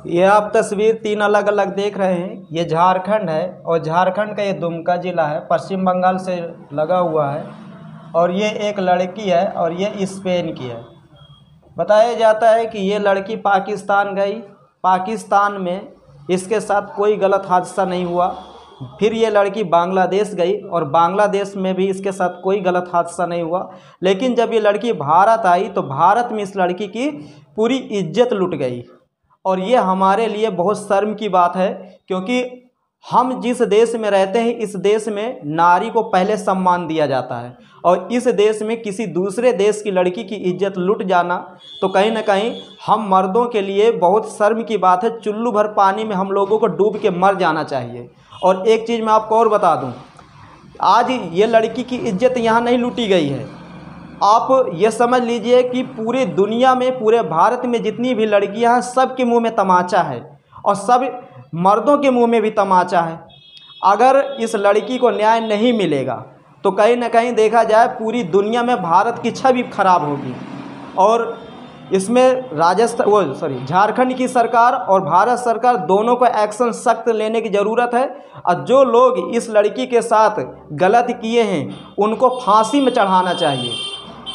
ये आप तस्वीर तीन अलग अलग देख रहे हैं। ये झारखंड है और झारखंड का ये दुमका ज़िला है, पश्चिम बंगाल से लगा हुआ है। और ये एक लड़की है और ये स्पेन की है। बताया जाता है कि ये लड़की पाकिस्तान गई, पाकिस्तान में इसके साथ कोई गलत हादसा नहीं हुआ। फिर ये लड़की बांग्लादेश गई और बांग्लादेश में भी इसके साथ कोई गलत हादसा नहीं हुआ। लेकिन जब ये लड़की भारत आई तो भारत में इस लड़की की पूरी इज्जत लुट गई। और ये हमारे लिए बहुत शर्म की बात है, क्योंकि हम जिस देश में रहते हैं इस देश में नारी को पहले सम्मान दिया जाता है, और इस देश में किसी दूसरे देश की लड़की की इज्जत लुट जाना तो कहीं ना कहीं हम मर्दों के लिए बहुत शर्म की बात है। चुल्लू भर पानी में हम लोगों को डूब के मर जाना चाहिए। और एक चीज़ मैं आपको और बता दूं, आज ये लड़की की इज्जत यहाँ नहीं लूटी गई है। आप ये समझ लीजिए कि पूरी दुनिया में, पूरे भारत में जितनी भी लड़कियां हैं सब के मुंह में तमाचा है और सब मर्दों के मुंह में भी तमाचा है। अगर इस लड़की को न्याय नहीं मिलेगा तो कहीं ना कहीं देखा जाए पूरी दुनिया में भारत की छवि खराब होगी। और इसमें झारखंड की सरकार और भारत सरकार दोनों को एक्शन सख्त लेने की ज़रूरत है। और जो लोग इस लड़की के साथ गलत किए हैं उनको फांसी में चढ़ाना चाहिए,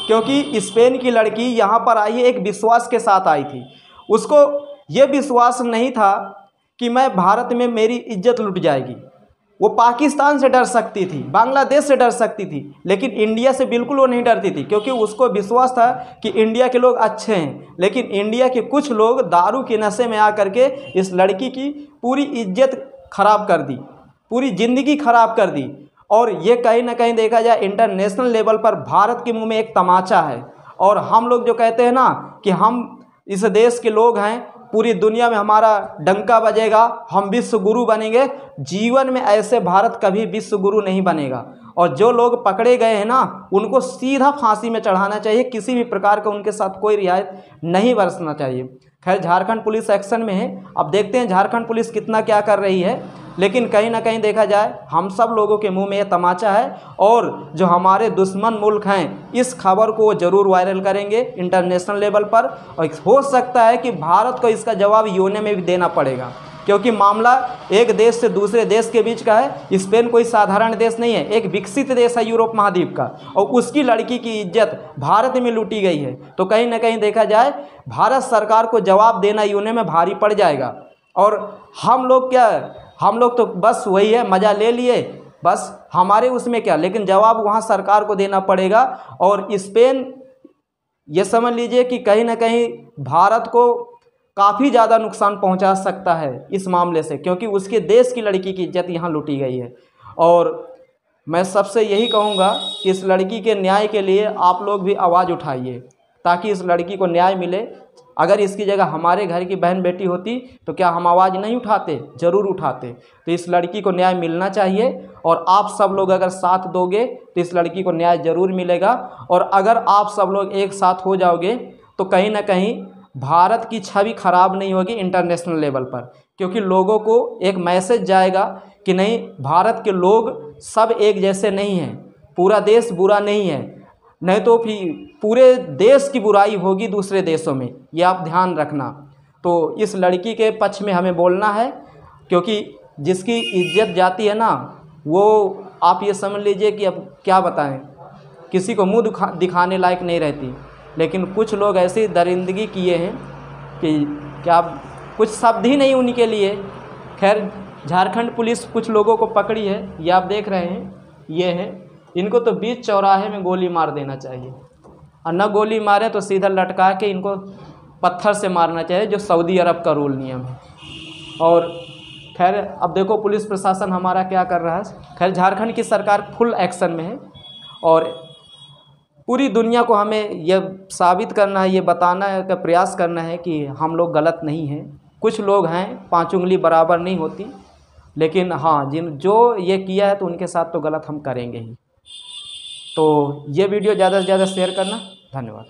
क्योंकि स्पेन की लड़की यहाँ पर आई है एक विश्वास के साथ आई थी। उसको ये विश्वास नहीं था कि मैं भारत में मेरी इज्जत लुट जाएगी। वो पाकिस्तान से डर सकती थी, बांग्लादेश से डर सकती थी, लेकिन इंडिया से बिल्कुल वो नहीं डरती थी, क्योंकि उसको विश्वास था कि इंडिया के लोग अच्छे हैं। लेकिन इंडिया के कुछ लोग दारू के नशे में आकर के इस लड़की की पूरी इज्जत खराब कर दी, पूरी ज़िंदगी खराब कर दी। और ये कहीं ना कहीं देखा जाए इंटरनेशनल लेवल पर भारत के मुंह में एक तमाचा है। और हम लोग जो कहते हैं ना कि हम इस देश के लोग हैं, पूरी दुनिया में हमारा डंका बजेगा, हम विश्व गुरु बनेंगे, जीवन में ऐसे भारत कभी विश्व गुरु नहीं बनेगा। और जो लोग पकड़े गए हैं ना उनको सीधा फांसी में चढ़ाना चाहिए, किसी भी प्रकार का उनके साथ कोई रियायत नहीं बरसना चाहिए। खैर, झारखंड पुलिस एक्शन में है, अब देखते हैं झारखंड पुलिस कितना क्या कर रही है। लेकिन कहीं ना कहीं देखा जाए हम सब लोगों के मुंह में ये तमाचा है, और जो हमारे दुश्मन मुल्क हैं इस खबर को ज़रूर वायरल करेंगे इंटरनेशनल लेवल पर। और हो सकता है कि भारत को इसका जवाब यूएन में भी देना पड़ेगा, क्योंकि मामला एक देश से दूसरे देश के बीच का है। स्पेन कोई साधारण देश नहीं है, एक विकसित देश है यूरोप महाद्वीप का, और उसकी लड़की की इज्जत भारत में लूटी गई है। तो कहीं ना कहीं देखा जाए भारत सरकार को जवाब देना यूएन में भारी पड़ जाएगा। और हम लोग तो बस वही है, मज़ा ले लिए बस, हमारे उसमें क्या, लेकिन जवाब वहाँ सरकार को देना पड़ेगा। और स्पेन ये समझ लीजिए कि कहीं ना कहीं भारत को काफ़ी ज़्यादा नुकसान पहुंचा सकता है इस मामले से, क्योंकि उसके देश की लड़की की इज्जत यहाँ लूटी गई है। और मैं सबसे यही कहूँगा कि इस लड़की के न्याय के लिए आप लोग भी आवाज़ उठाइए, ताकि इस लड़की को न्याय मिले। अगर इसकी जगह हमारे घर की बहन बेटी होती तो क्या हम आवाज़ नहीं उठाते? ज़रूर उठाते। तो इस लड़की को न्याय मिलना चाहिए, और आप सब लोग अगर साथ दोगे तो इस लड़की को न्याय ज़रूर मिलेगा। और अगर आप सब लोग एक साथ हो जाओगे तो कहीं ना कहीं भारत की छवि खराब नहीं होगी इंटरनेशनल लेवल पर, क्योंकि लोगों को एक मैसेज जाएगा कि नहीं, भारत के लोग सब एक जैसे नहीं हैं, पूरा देश बुरा नहीं है, नहीं तो फिर पूरे देश की बुराई होगी दूसरे देशों में। ये आप ध्यान रखना। तो इस लड़की के पक्ष में हमें बोलना है, क्योंकि जिसकी इज्जत जाती है ना वो आप ये समझ लीजिए कि अब क्या बताएं, किसी को मुंह दिखाने लायक नहीं रहती। लेकिन कुछ लोग ऐसी दरिंदगी किए हैं कि क्या कुछ शब्द ही नहीं उनके लिए। खैर, झारखंड पुलिस कुछ लोगों को पकड़ी है, ये आप देख रहे हैं, ये हैं। इनको तो बीच चौराहे में गोली मार देना चाहिए, और न गोली मारे तो सीधा लटका के इनको पत्थर से मारना चाहिए, जो सऊदी अरब का रूल नियम है। और खैर, अब देखो पुलिस प्रशासन हमारा क्या कर रहा है। खैर, झारखंड की सरकार फुल एक्शन में है, और पूरी दुनिया को हमें यह साबित करना है, ये बताना है, का प्रयास करना है कि हम लोग गलत नहीं हैं। कुछ लोग हैं, 5 उंगली बराबर नहीं होती, लेकिन हाँ, जो ये किया है तो उनके साथ तो गलत हम करेंगे ही। तो ये वीडियो ज़्यादा से ज़्यादा शेयर करना। धन्यवाद।